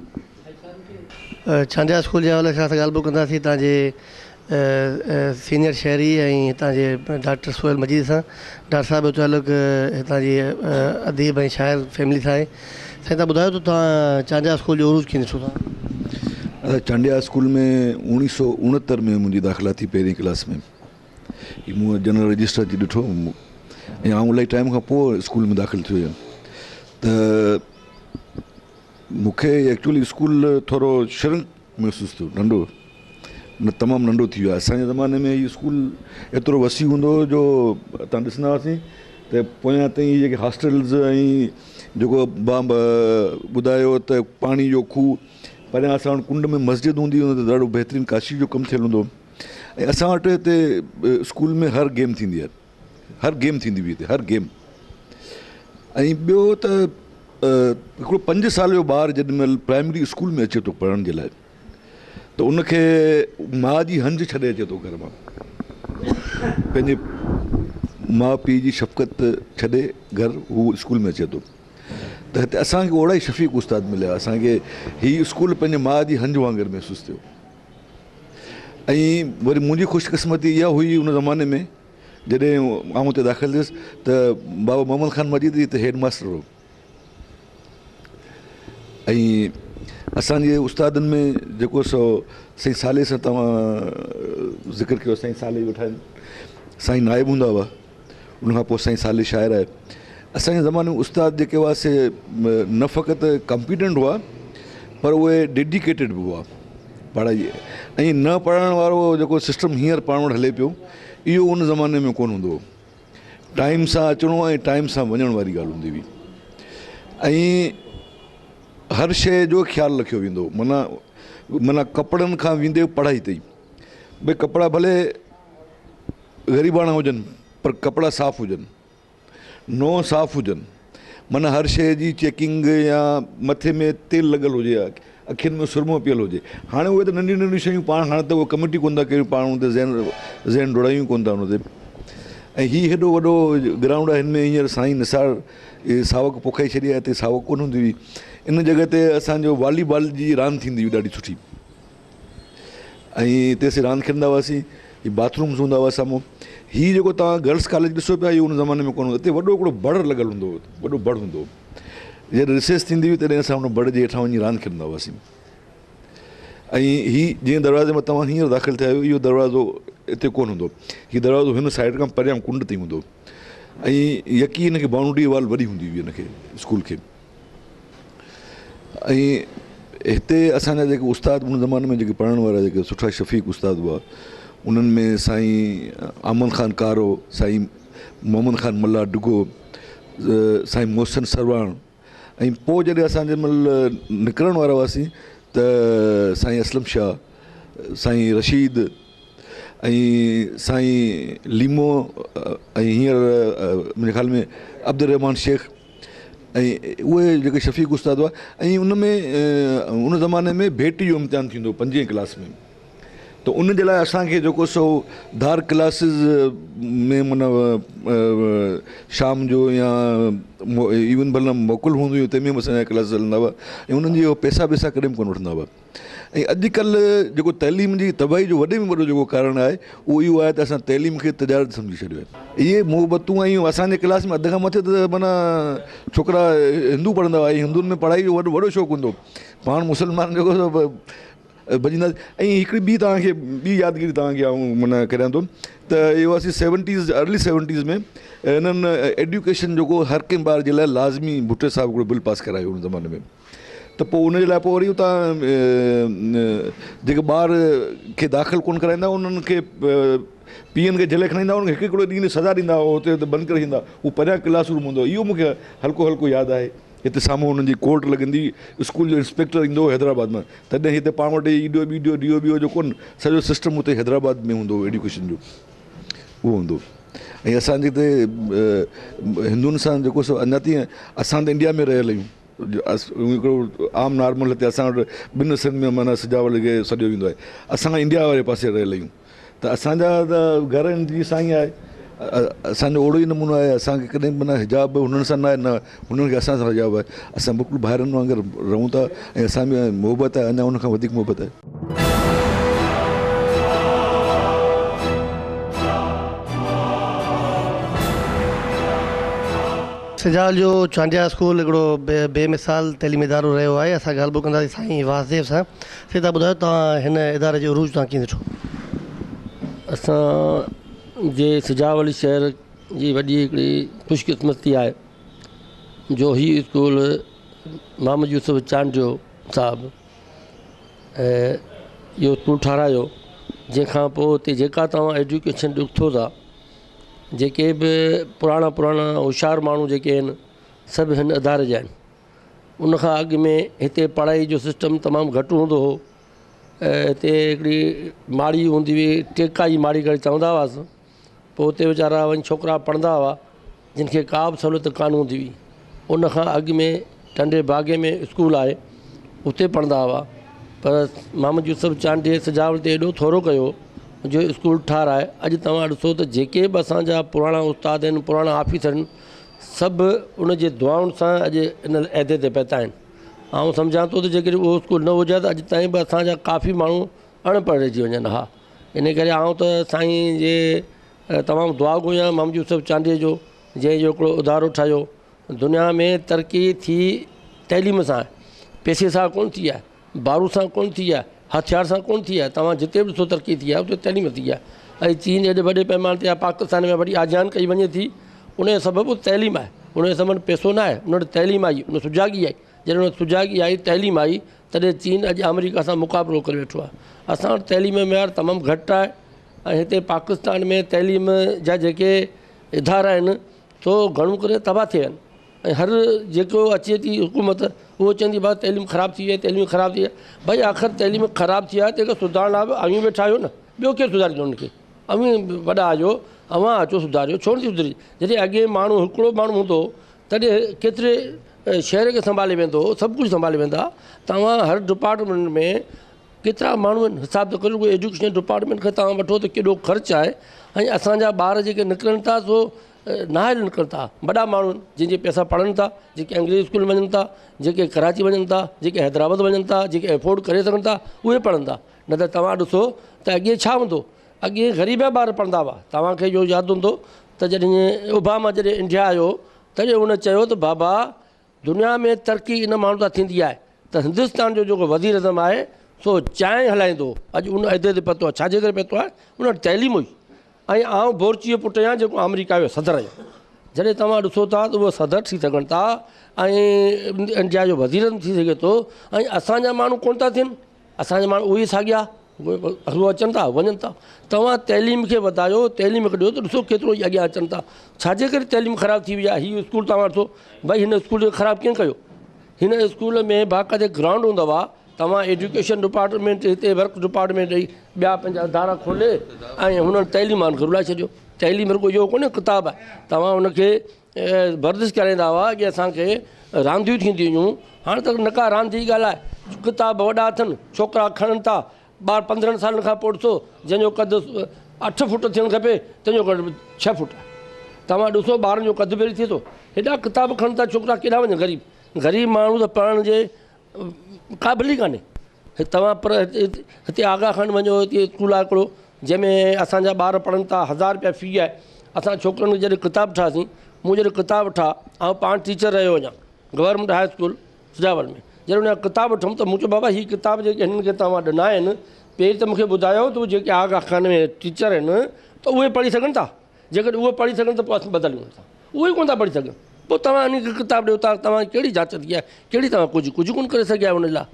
चांडिया स्कूल जे हवाले सां ॻाल्हि ॿोल कंदासीं तव्हांजे सीनियर शहरी ऐं हितां जे डॉक्टर सोहेल मजीद सां। डॉक्टर साहिब जो तालुक हितां जी अदीब ऐं शाइर फैमिली सां आहे। साईं तव्हां ॿुधायो त तव्हां चांडिया स्कूल जो उरूज कीअं ॾिठो था? चांडिया स्कूल में 1969 में मुंहिंजी दाख़िला थी पहिरीं क्लास में। मूं जनरल रजिस्टर जी ॾिठो ऐं आउं इलाही टाइम खां पोइ स्कूल में दाख़िल थियो हुयुमि। त मूंखे एक्चुअली स्कूल थोरो शर्म महसूसु थियो, नंढो न तमामु नंढो थी वियो आहे। असांजे ज़माने में हीउ स्कूल एतिरो वसी हूंदो हो जो तव्हां ॾिसंदा हुआसीं त पोयां ताईं जेके हॉस्टल्स ऐं जेको ॿुधायो त पाणी जो खूह, परियां असां वटि कुंड में मस्जिद हूंदी हुई त ॾाढो बहितरीनु काशी जो कमु थियलु हूंदो। ऐं असां वटि हिते स्कूल में हर गेम थींदी आहे, हर गेम थींदी हुई हिते, हर गेम। ऐं ॿियो त हिकिड़ो 5 साल जो ॿारु जेॾीमहिल प्राइमरी स्कूल में अचे थो पढ़ण जे लाइ त उनखे माउ जी हंज छॾे अचे थो घर मां, पंहिंजे माउ पीउ जी शफ़क़त छॾे घर हू स्कूल में अचे थो। त हिते असांखे ओड़ा ई शफ़ीक़ उस्ताद मिलिया, असांखे हीउ स्कूल पंहिंजे माउ जी हंज वांगुरु महसूसु थियो। ऐं वरी मुंहिंजी ख़ुशकिस्मती इहा हुई उन ज़माने में जॾहिं आउं हुते दाख़िल थियुसि त बाबा मोहम्मद ख़ान मजीद हिते हेड मास्टर हो। ऐं असांजे उस्तादनि में जेको सो साईं साले सां तव्हां ज़िक्र कयो, साईं साले वेठा आहिनि, साईं नाइब हूंदा हुआ, उनखां पोइ साईं साले शाइर आहे। असांजे ज़माने में उस्ताद जेके हुआसीं न फ़क़ति कॉम्पिटेंट हुआ पर उहे डेडिकेटेड बि हुआ पढ़ाई। ऐं न पढ़ण वारो जेको सिस्टम हींअर पाण वटि हले पियो इहो उन ज़माने में कोन हूंदो हो। टाइम सां अचिणो ऐं टाइम सां वञण वारी ॻाल्हि हूंदी हुई ऐं हर शइ जो ख़्यालु रखियो वेंदो। माना कपिड़नि खां वेंदे पढ़ाई ताईं भई कपिड़ा भले ग़रीबाणा हुजनि पर कपिड़ा साफ़ हुजनि, नओं साफ़ हुजनि, माना हर शइ जी चेकिंग या मथे में तेल लॻल हुजे, अखियुनि में सुरमो पियल हुजे। हाणे उहे त नंढियूं नंढियूं शयूं पाण हाणे त उहे कमिटी कोन था कयूं, पाण हुन ते ज़हन डोड़ायूं कोन था हुन ते। ऐं हीउ हेॾो वॾो ग्राउंड आहे, हिन में हींअर साईं निसार सावक पोखाए छॾी आहे, हिते सावक कोन हूंदी हुई। इन जॻह ते असांजो वॉलीबॉल जी रांदि थींदी हुई ॾाढी सुठी, ऐं हिते असीं रांदि खेॾंदा हुआसीं। हीअ बाथरूम्स हूंदा हुआ साम्हूं। हीअ जेको तव्हां गर्ल्स कॉलेज ॾिसो पिया इहो उन ज़माने में कोन हूंदो। हिते वॾो हिकिड़ो बड़ लॻल हूंदो हो, वॾो बड़ हूंदो हो। जॾहिं रिसेस थींदी हुई तॾहिं असां हुन बड़ जे हेठां वञी रांदि खेॾंदा हुआसीं। ऐं हीअ जीअं दरवाज़े में तव्हां हींअर दाख़िल थिया आहियो, इहो दरवाज़ो हिते कोन हूंदो। हीअ दरवाज़ो हिन साइड खां परियां कुंड ताईं हूंदो ऐं यकी हिनखे बाउंड्री वाल वॾी हूंदी हुई हिनखे स्कूल खे। ऐं हिते असांजा जेके उस्ताद उन ज़माने में जेके पढ़ण वारा जेके सुठा शफ़ीक उस्ताद हुआ, उन्हनि में साईं आमन ख़ान कारो, साईं मोहम्मद ख़ान मल्ला डुगो, साईं मोहसिन सरवाण। ऐं पोइ जॾहिं असां जंहिं महिल निकिरण वारा हुआसीं त साईं असलम शाह, साईं रशीद ऐं साईं लीमो ऐं हींअर मुंहिंजे ख़्याल में अब्दुल रहमान शेख ऐं उहे जेके शफ़ीक उस्ताद हुआ। ऐं उन में उन ज़माने में भेटी जो इम्तिहान थींदो 5वीं क्लास में, त उन जे लाइ असांखे जेको सो धार क्लासिस में माना शाम जो या इवन भला मोकुल हूंदी हुई तंहिंमें बि असांजा क्लास हलंदा हुआ ऐं उन्हनि जी पैसा वैसा कॾहिं कोन वठंदा हुआ। ऐं अॼुकल्ह जेको तइलीम जी तबाही जो वॾे में वॾो जेको कारण आहे उहो इहो आहे त असां तइलीम खे तिजारत सम्झी छॾियो आहे। इहे मोहबतूं आहियूं असांजे क्लास में अध खां मथे त माना छोकिरा हिंदू पढ़ंदा हुआ। हिंदुनि में पढ़ाई जो वॾो शौक़ु हूंदो, पाण मुस्लमान जेको भॼंदा। ऐं हिकिड़ी ॿी यादगिरी तव्हांखे आऊं माना करियां थो त इहो असीं 70s अर्ली 70s में हिननि एडुकेशन जेको हर कंहिं ॿार जे लाइ लाज़मी भुटे साहिबु हिकिड़ो बिल पास करायो हुन ज़माने में। त पोइ उनजे लाइ पोइ वरी उतां जेके ॿार खे दाख़िल कोन कराईंदा उन्हनि खे पीएन खे झले खणाईंदा, उनखे हिकिड़ो ॾींहुं सज़ा ॾींदा हुते बंदि करे ॾींदा। उहो परियां क्लास रूम हूंदो, इहो मूंखे हल्को हल्को यादि आहे। हिते साम्हूं हुननि जी कोर्ट लॻंदी, स्कूल जो इंस्पेक्टर ईंदो हो हैदराबाद मां, तॾहिं हिते पाण वटि ईडो वीडियो डीओ बीओ जो कोन, सॼो सिस्टम हुते हैदराबाद में हूंदो हो एडुकेशन जो, उहो हूंदो। ऐं असांजे हिते हिंदुनि सां जेको सो अञा तीअं असां त इंडिया में रहियल आहियूं, हिकिड़ो आम नॉर्मल हिते असां वटि ॿिनि हिसनि में माना सजावट खे सॼो वेंदो आहे। असां इंडिया वारे पासे रहियल आहियूं त असांजा त घर जी साईं आहे, असांजो ओड़ो ई नमूनो आहे। असांखे कॾहिं माना हिजाब हुननि सां न आहे, न हुननि खे असां सां हिजाब आहे। असां बिल्कुलु ॿाहिरनि वांगुरु रहूं था ऐं असां में मोहबत आहे, अञा हुनखां वधीक मोहबत आहे। सिजावल जो चांडिया स्कूल हिकिड़ो बेमिसाल तइलीमी इदारो रहियो आहे। असां ॻाल्हि ॿोल कंदासीं साईं वासदेव सां। साईं तव्हां ॿुधायो तव्हां हिन इदारे जो अरूज तव्हां कीअं ॾिठो? असां जे सिजावल शहर जी वॾी हिकिड़ी ख़ुशकिस्मती आहे जो हीउ स्कूल मोहम्मद यूसुफ चांडियो साहिबु इहो स्कूल ठारायो, जंहिंखां पोइ हुते जेका तव्हां एजुकेशन ॾिठो था, जेके बि पुराणा होशियारु माण्हू जेके आहिनि सभु हिन इदारे जा आहिनि। उनखां अॻु में हिते पढ़ाई जो सिस्टम तमामु घटि हूंदो हो। हिते हिकिड़ी माड़ी हूंदी हुई, टेका जी माड़ी करे चवंदा हुआसीं। पोइ हुते वीचारा वञी छोकिरा पढ़ंदा हुआ जिन खे का बि सहूलियत कान हूंदी हुई। उनखां अॻु में टंडे बागे में स्कूल आहे, उते पढ़ंदा हुआ। पर मोहम्मद यूसुफ चांडिये सिजावल ते एॾो थोरो कयो जो स्कूल ठाराए। अॼु तव्हां ॾिसो त जेके बि असांजा पुराणा उस्ताद आहिनि, पुराणा ऑफिसर आहिनि, सभु उन जे दुआउनि सां अॼु इन उहिदे ते पहुता आहिनि। ऐं सम्झां थो त जेकॾहिं उहो स्कूल न हुजे त अॼु ताईं बि असांजा काफ़ी माण्हू अनपढ़ रहिजी वञनि। हा, इन करे आउं त साईं जे तमामु दुआ घुरियां मोहम्मद यूसुफ चांडिये जो, जंहिंजो हिकिड़ो इदारो ठाहियो। दुनिया में तरक़ी थी तइलीम सां, पैसे सां कोन थी आहे, बारूद सां कोन थी आहे, हथियार सां कोन थी आहे। तव्हां जिते बि ॾिसो तरक़ी थी आहे उते तइलीम थी आहे। ऐं चीन एॾे वॾे पैमाने ते आहे, पाकिस्तान में वॾी आजान कई वञे थी, उन जो सबबु तइलीम आहे। उन समय पैसो न आहे, उन वटि तइलीम आई, उन सुजागी आई। जॾहिं उन सुजागी आई, तइलीम आई, तॾहिं चीन अॼु अमेरिका सां मुक़ाबिलो करे वेठो आहे। असां वटि तइलीम जो मयार तमामु घटि आहे ऐं हिते पाकिस्तान में तइलीम जा जेके इदारा आहिनि सो घणो करे तबाह थिया आहिनि ऐं हर जेको अचे थी हुकूमत उहो चवंदी भाउ तइलीम ख़राबु थी वई, तइलीम ख़राबु थी वई। भई आख़िर तइलीम ख़राबु थी आहे तंहिंखे सुधारण लाइ बि अव्हीं वेठा आहियो न, ॿियो केरु सुधारींदो हुनखे? अव्हीं वॾा आहियो, अव्हां अचो सुधारियो, छो नथी सुधरी? जॾहिं अॻे माण्हू हिकिड़ो माण्हू हूंदो तॾहिं केतिरे शहर खे संभाले वेंदो, सभु कुझु संभाले वेंदा। तव्हां हर डिपार्टमेंट में केतिरा माण्हू आहिनि हिसाब त करियो। कोई एजुकेशन डिपार्टमेंट खे तव्हां वठो त केॾो ख़र्चु आहे ऐं असांजा ॿार जेके निकिरनि था सो नाहिल निकिरनि था। वॾा माण्हू आहिनि जंहिंजे पैसा पढ़नि था, जेके अंग्रेज़ी स्कूल में वञनि था, जेके कराची वञनि था, जेके हैदराबाद वञनि था, जेके एफोर्ड करे सघनि था उहे पढ़नि था। न त तव्हां ॾिसो त अॻे छा हूंदो, अॻे ग़रीब ॿार पढ़ंदा हुआ। तव्हांखे इहो यादि हूंदो त जॾहिं ओबामा जॾहिं इंडिया आयो तॾहिं हुन चयो त बाबा दुनिया में तरक़ी इन माण्हू सां थींदी आहे त हिंदुस्तान जो जेको वज़ीर अज़म आहे सो चांहि हलाईंदो। अॼु उन अहदे ते पतो आहे, छाजे करे पतो आहे? उन वटि तइलीम हुई। ऐं आउं बोरची जो पुटु आहियां जेको अमेरिका जो सदर आहियां। जॾहिं तव्हां ॾिसो था त उहे सदर थी सघनि था ऐं इंडिया जो वज़ीर थी सघे थो ऐं असांजा माण्हू कोन था थियनि। असांजा माण्हू उहे साॻिया उहे अचनि था वञनि था। तव्हां तइलीम खे वधायो, तइलीम खे ॾियो त ॾिसो केतिरो ई अॻियां अचनि था। छाजे करे तइलीम ख़राबु थी वई आहे? हीउ स्कूल तव्हां ॾिसो, भई हिन स्कूल खे ख़राबु कीअं कयो? हिन स्कूल में बाक़ाइदे ग्राउंड हूंदो आहे। तव्हां एजुकेशन डिपार्टमेंट हिते वर्क डिपार्टमेंट ॾेई ॿिया पंहिंजा अदारा खोले ऐं हुननि तइलीम घुराए छॾियो। तइलीम रुॻो इहो कोन्हे किताबु आहे। तव्हां हुनखे वर्जिश कराईंदा हुआ की असांखे रांदियूं थींदियूं हुयूं, हाणे त नका रांदि जी ॻाल्हि आहे। किताब वॾा अथनि, छोकिरा खणनि था। ॿार 15 सालनि खां पोइ ॾिसो जंहिंजो क़दु 8 फुट थियणु खपे तंहिंजो क़दु 6 फुट आहे। तव्हां ॾिसो ॿारनि जो क़दु बि थिए थो। हेॾा किताब खणनि था छोकिरा, केॾा वञनि? ग़रीब माण्हू त पढ़ण जे क़ाबिल ई कान्हे। तव्हां पर हिते आगा खंड वञो, हिते स्कूल आहे हिकिड़ो जंहिंमें असांजा ॿार पढ़नि था, 1000 रुपया फ़ी आहे। असां छोकिरनि खे जॾहिं किताब ठाहीसीं, मूं जॾहिं किताब ठाह, आउं पाण टीचर रहियो अञा गवर्नमेंट हाई स्कूल सुजावल में। जॾहिं हुन किताब वठुमि त मूं चयो बाबा हीअ किताब जेके हिननि खे तव्हां ॾिना आहिनि, पहिरीं त मूंखे ॿुधायो त जेके आगा खंड में टीचर आहिनि त उहे पढ़ी सघनि था। जेकॾहिं उहे पढ़ी सघनि त पोइ असां बदिलियूं था, उहे कोन था पढ़ी सघनि। पोइ तव्हां इन खे किताब ॾियो था, तव्हांजी कहिड़ी जाच थी आहे? कहिड़ी तव्हां कुझु कोन करे सघिया हुन लाइ?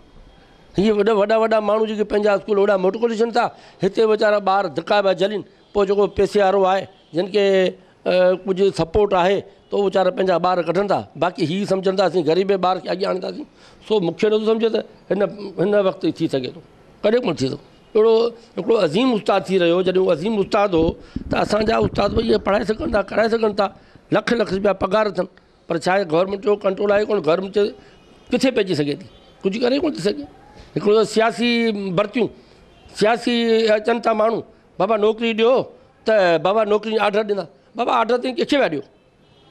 हीअ वॾा वॾा माण्हू जेके पंहिंजा स्कूल वॾा मोट खोले छॾनि था, हिते वीचारा ॿार धिका पिया झलनि। पोइ जेको पैसे वारो आहे, जिन खे कुझु सपोर्ट आहे त उहे वीचारा पंहिंजा ॿार कढनि था। बाक़ी हीअ सम्झनि था असीं ग़रीब ॿार खे अॻियां आणींदासीं। सो मूंखे नथो सम्झे त हिन वक़्तु थी सघे थो, कॾहिं कोन थी सघो। अहिड़ो हिकिड़ो अज़ीम उस्ताद थी रहियो। जॾहिं उहो अज़ीम उस्ताद हो त असांजा उस्ताद इहे पढ़ाए सघनि था, कराए सघनि था, लख रुपया पघार अथनि। पर छा आहे, गवर्नमेंट जो कंट्रोल आहे कोन। गवर्नमेंट किथे पइजी सघे थी, कुझु करे कोन थी सघे। हिकिड़ो सियासी भर्तियूं, सियासी अचनि था माण्हू, बाबा नौकिरी ॾियो त बाबा नौकिरी ऑडर ॾींदा। बाबा ऑडर ताईं कंहिंखे पिया ॾियो?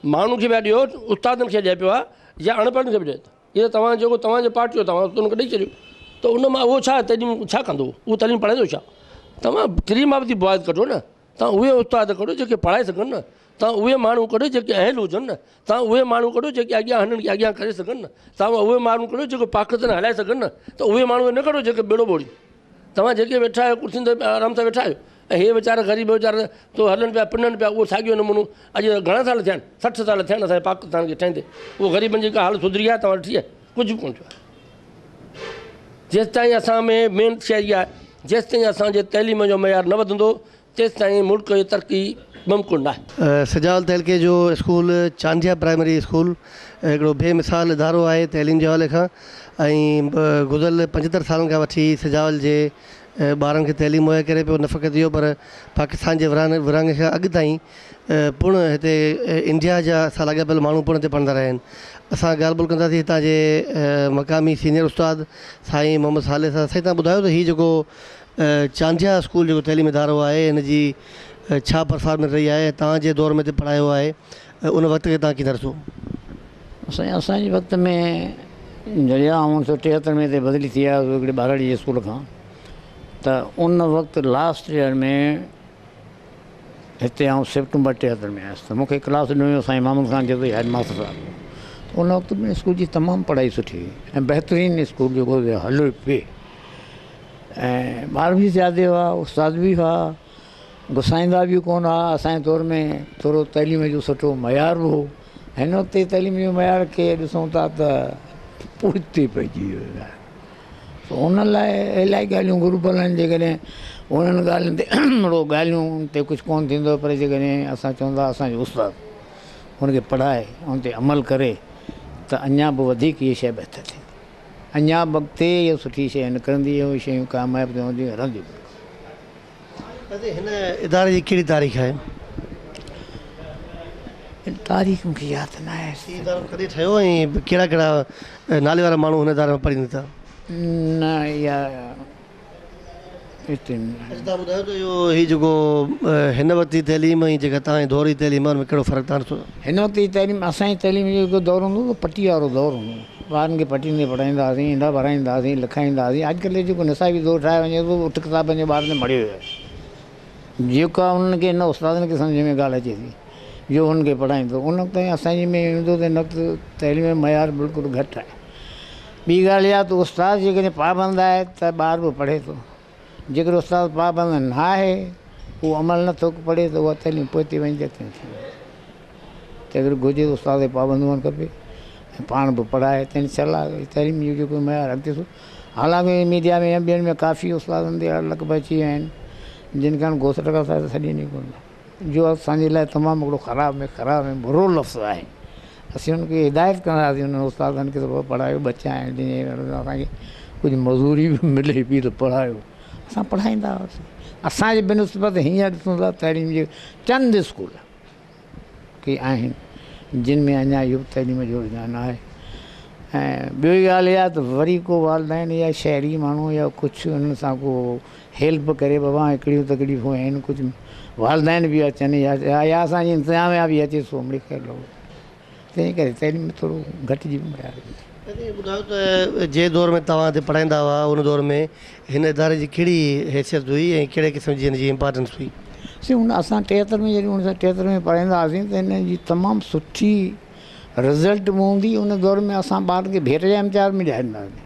माण्हू खे पिया ॾियो, उस्तादनि खे ॾिए पियो आहे या अनपढ़नि खे बि ॾिए? इहो तव्हां जेको तव्हांजे पार्टी जो तव्हां हुनखे ॾेई छॾियो त उन मां उहो छा तइलीम छा कंदो? उहो तइलीम पढ़ाईंदो छा? तव्हां क्रीमावती बुआद कढो न, तव्हां उहे उस्ताद कढो जेके पढ़ाए सघनि न। तव्हां उहे माण्हू कढो जेके अहल हुजनि न। तव्हां उहे माण्हू कढो जेके अॻियां हिननि खे अॻियां करे सघनि न। तव्हां उहे माण्हू कढो जेको पाकिस्तान हलाए सघनि न। त उहे माण्हू न कढो जेके ॿेड़ो ॿोड़ी। तव्हां जेके वेठा आहियो कुर्सियुनि ते आराम सां वेठा आहियो ऐं हे वीचारा ग़रीब वीचारा तो हलनि पिया पिननि पिया, उहो साॻियो नमूनो। अॼु घणा साल थिया आहिनि? 60 साल थिया आहिनि असांजे पाकिस्तान खे ठहींदे। उहो ग़रीबनि जी का हालत सुधरी आहे? तव्हां ॾिठी आहे? कुझु बि कोन थियो आहे। जेसि ताईं असां में मेन शइ इहा आहे, जेसि ताईं असांजे तइलीम जो मयार न वधंदो तेसि ताईं मुल्क जी तरक़ी मुमकिन न आहे। सजावल तहलके जो स्कूल चांदिया प्राइमरी स्कूल हिकिड़ो बेमिसाल इदारो आहे तइलीम जे हवाले खां। ऐं गुज़िरियल 75 सालनि खां वठी सजावल जे ॿारनि खे तइलीम मुहैया करे पियो। न फ़क़ति इहो पर पाकिस्तान जे विरहाङे खां अॻु ताईं पिण हिते इंडिया जा असां लॻियल माण्हू पिण हिते पढ़ंदा रहिया आहिनि। असां ॻाल्हि ॿोल कंदासीं हितां जे मक़ामी सीनियर उस्ताद साईं मोहम्मद साले सां। साईं तव्हां ॿुधायो त हीउ जेको चांदिया स्कूल जेको तइलीम इदारो आहे हिन जी छा परफॉर्मेंस रही आहे? तव्हांजे दौर में हिते पढ़ायो आहे, उन वक़्त खे तव्हां कीअं ॾिसो? असांजे वक़्त में जॾहिं 1973 में हिते बदिली थी आहे हिकिड़े ॿारड़ी जे स्कूल खां, त उन वक़्तु लास्ट ईयर में हिते आउं सेप्टेंबर 73 में आयुसि। त मूंखे क्लास ॾिनो साईं मामूद ख़ान जो हेड मास्टर साहिबु। उन वक़्त में स्कूल जी तमामु पढ़ाई सुठी हुई ऐं बहितरीनु स्कूल जेको हलो पिए ऐं ॿार बि ज़्यादा हुआ, उस्ताद बि हुआ, गुसाईंदा बि कोन हुआ। असांजे दौर में थोरो तइलीम जो सुठो मयार बि हो। हिन वक़्तु तइलीम जो मयार खे ॾिसूं था त पुठिते पइजी वियो आहे। उन लाइ इलाही ॻाल्हियूं ग्रुपल आहिनि, जेकॾहिं उन्हनि ॻाल्हियुनि ते अहिड़ो ॻाल्हियूं ते कुझु कोन थींदो, पर जेकॾहिं असां चवंदा असांजो उस्ताद हुनखे पढ़ाए उन ते अमल करे त अञा बि वधीक इहा शइ बहितर थींदी, अञा बि अॻिते इहा सुठी शइ निकिरंदी, इहे शयूं कामयाबु रहंदियूं रहंदियूं। हिन इदारे जी कहिड़ी तारीख़ आहे? तारीख़ मूंखे यादि न आहे। इदारो कॾहिं ठहियो ऐं कहिड़ा कहिड़ा नाले वारा माण्हू हिन इदारे में पढ़नि था? न इहा हिते तव्हां ॿुधायो त हीउ जेको हिन वक़्ति तइलीम ऐं जेका तव्हांजी दौर जी तइलीम में कहिड़ो फ़र्क़ु तव्हां ॾिसो? हिन वक़्तु जी तइलीम, असांजी तइलीम जो जेको दौरु हूंदो उहो पटी वारो दौरु हूंदो, ॿारनि खे पटियुनि ते पढ़ाईंदा हुआसीं, ईंदा भराईंदा हुआसीं, लिखाईंदा हुआसीं। अॼुकल्ह जेको निसाबी दौरु ठाहे वञे थो, उठ किताबनि जे ॿारनि मड़ियो वियो आहे, जेका उन्हनि खे हिन उस्तादनि खे सम्झ में ॻाल्हि अचे थी जो हुननि खे पढ़ाईंदो। उन वक़्तु असांजे में ईंदो त हिन वक़्तु तइलीम जो मयार बिल्कुलु घटि आहे। ॿी ॻाल्हि इहा त उस्ताद जेकॾहिं पाबंद आहे त ॿार बि पढ़े थो, जेकर उस्ताद पाबंद न आहे, उहो अमल नथो पढ़े त उहा तइलीम पोइ ते वञी कीअं थींदी। त अगरि घुरिजे त उस्ताद खे पाबंद हुअणु खपे ऐं पाण बि पढ़ाए, तंहिं सलाह तइलीम जो जेको मयार अॻिते थो। हालांकि मीडिया में ॿियनि में काफ़ी उस्तादनि ते लक़ब अची विया आहिनि, जिन कारण घोसट का त छॾे नहीं कोन, जो असांजे लाइ तमामु हिकिड़ो ख़राब में बुरो लफ़्ज़ आहे। असीं हुनखे हिदायत कंदासीं उन उस्तादनि खे त पढ़ायो, बचा आहिनि, जीअं असांखे कुझु मज़ूरी बि मिले पई त पढ़ायो, असां पढ़ाईंदा हुआसीं। असांजे बिनिस्बत हींअर ॾिसूं था तइलीम जे चंद स्कूल के आहिनि जिन में अञा इहो तइलीम जो रुझान आहे। ऐं ॿियो ॻाल्हि इहा त वरी को वालदाइन या शहरी माण्हू या कुझु उन्हनि सां को हेल्प करे, बाबा हिकिड़ियूं तकलीफ़ूं आहिनि, कुझु वालदाइन बि अचनि या असांजी इंतिज़ामिया बि अचे सो मिली करे लॻो, तंहिं करे तइलीम में थोरो घटिजी बि मयार। ॿुधायो त जे दौर में तव्हां हिते पढ़ाईंदा हुआ उन दौर में हिन इदारे जी कहिड़ी हैसियत हुई ऐं कहिड़े क़िस्म जी हिन जी इम्पोर्टेंस हुई? हुन असां 73 में जॾहिं 1973 में पढ़ाईंदा हुआसीं त हिन जी तमामु सुठी रिज़ल्ट बि हूंदी। उन दौर में असां ॿारनि खे भेट जा इम्तिहान बि ॾियारींदा हुआसीं,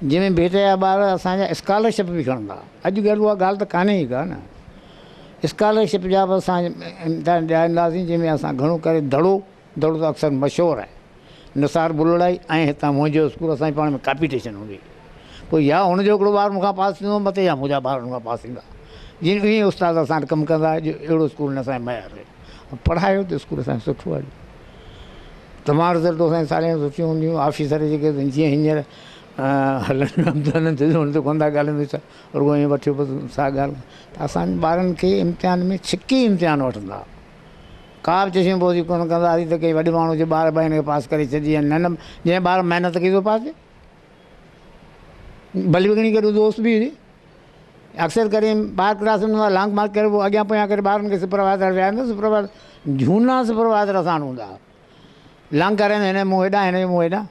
जंहिंमें भेट जा ॿार असांजा स्कॉलरशिप बि खणंदा। अॼुकल्ह उहा ॻाल्हि त कान्हे ई का न, स्कॉलरशिप जा बि असां इम्तिहान ॾियारींदासीं, जंहिंमें असां घणो करे दड़ो त अक्सर मशहूरु आहे, निसार बुलड़ाई ऐं हितां मुंहिंजो स्कूल असांजे पाण में कॉम्पिटिशन हूंदी। पोइ या हुनजो हिकिड़ो ॿार मूंखां पास थींदो मथे, या मुंहिंजा ॿार हुन खां पास थींदा, जीअं ईअं उस्ताद असां वटि कमु कंदा जो अहिड़ो स्कूल न असांजे मयार आहे। पढ़ायो त स्कूल असांजो सुठो आहे, तमामु रिज़ल्ट असांजी सारियूं सुठियूं हूंदियूं। ऑफिसर जेके जीअं हींअर हलनि थियूं हुन ते कोन था ॻाल्हाइनि, रुॻो ईअं वठियो बसि सा ॻाल्हि। त असांजे ॿारनि खे इम्तिहान में छिकी इम्तिहान वठंदा, का बि चशीबोज़ी कोन कंदासीं त कंहिं वॾे माण्हू जे ॿार भाई हिन खे पास करे छॾी, या न जंहिं ॿार महिनत कई थो पास थिए, भली घणी करे दोस्त बि हुजे। अक्सर करे ॿार क्लास में लॉन्ग मार्क करे पोइ अॻियां पोयां करे ॿारनि खे सुपरवाइज़र विहारींदा, सुपरवाइज़र झूना सुपरवाइज़र असां वटि हूंदा, लॉन्ग कराईंदा हिन मूं हेॾां हिन मूं हेॾां,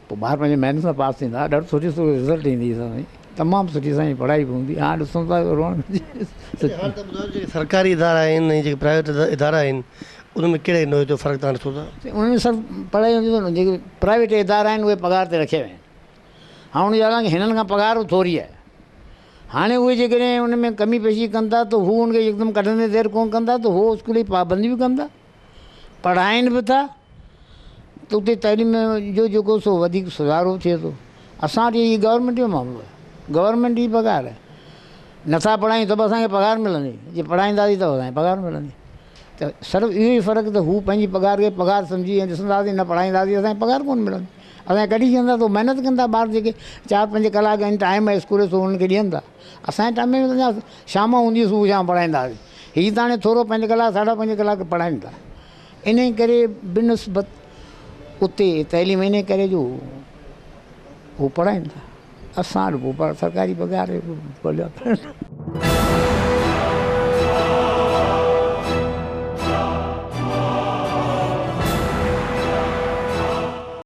पोइ ॿार पंहिंजे महिनत सां पास थींदा, ॾाढो सुठी रिज़ल्ट ईंदी असांजी, तमामु सुठी असांजी पढ़ाई बि हूंदी। हाणे ॾिसूं था सरकारी इदारा आहिनि ऐं जेके प्राइवेट इदारा आहिनि उनमें कहिड़े नमूने जो फ़र्क़ु तव्हां ॾिसो था? उनमें सभु पढ़ाई हूंदी अथव न, जेके प्राइवेट इदारा आहिनि उहे पघार ते रखिया विया आहिनि। हाणे हालांकि हिननि खां पघार थोरी आहे, हाणे उहे जेकॾहिं उन में कमी पेशी कनि था त हू हुनखे हिकदमि कढंदे देरि कोन कंदा, त उहो स्कूल जी पाबंदी बि कंदा, पढ़ाइनि बि था, त उते तइलीम जो जेको सो वधीक सुधारो थिए थो। असां वटि इहा गवर्नमेंट जो मामिलो आहे, गवर्नमेंट जी पघार आहे, नथा पढ़ायूं त बि असांखे पघार मिलंदी, जे पढ़ाईंदासीं त असांखे पघार मिलंदी। त सिर्फ़ु इहो ई फ़र्क़ु त हू पंहिंजी पघार खे पघार सम्झी ऐं ॾिसंदासीं, न पढ़ाईंदासीं असांखे पघार कोन मिलंदी। असांखे कढी कंदा त महिनत कंदा ॿार, जेके 4-5 कलाक आहिनि टाइम आहे स्कूल जो हुननि खे ॾियनि था। असांजे टाइम में शाम हूंदी, सुबुह शाम पढ़ाईंदासीं, हीअ त हाणे थोरो 5 कलाक 5.5 कलाक पढ़ाइनि था। इन करे बिनिस्बत उते तइलीम इन करे जो हू पढ़ाइनि था, असां वटि पोइ सरकारी पघार